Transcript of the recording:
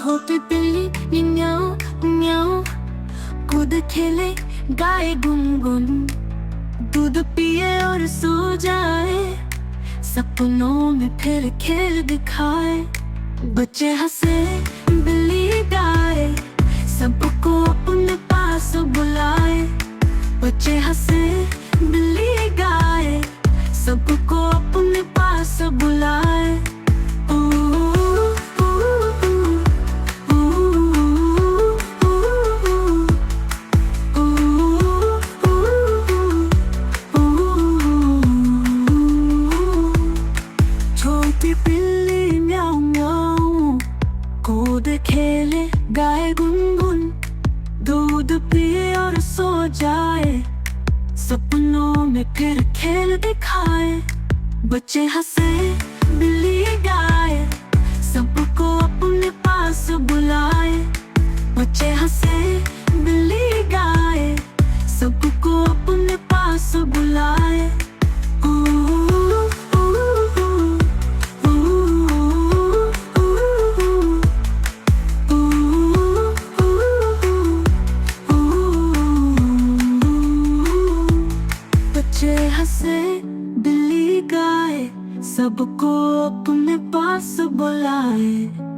होती बिल्ली म्याऊं म्याऊं, कूद खेले गाए गुनगुन, दूध पिए और सो जाए, सपनों में फिर खेल दिखाए। बच्चे हंसे बिल्ली गाए, सबको अपने पास बुलाए। बच्चे हंसे बिल्ली गाए, सबको अपने पास बुलाए। छोटी बिल्ली म्याऊं म्याऊं, कूद खेले गाए गुनगुन, दूध पिए और सो जाए, सपनों में फिर खेल दिखाए। बच्चे हंसे बिल्ली गाए, सबको अपने पास बुलाए। बच्चे हंसे बिल्ली गाए, सबको अपने पास बुलाए। बच्चे हंसे बिल्ली गाए, सबको अपने पास बुलाए।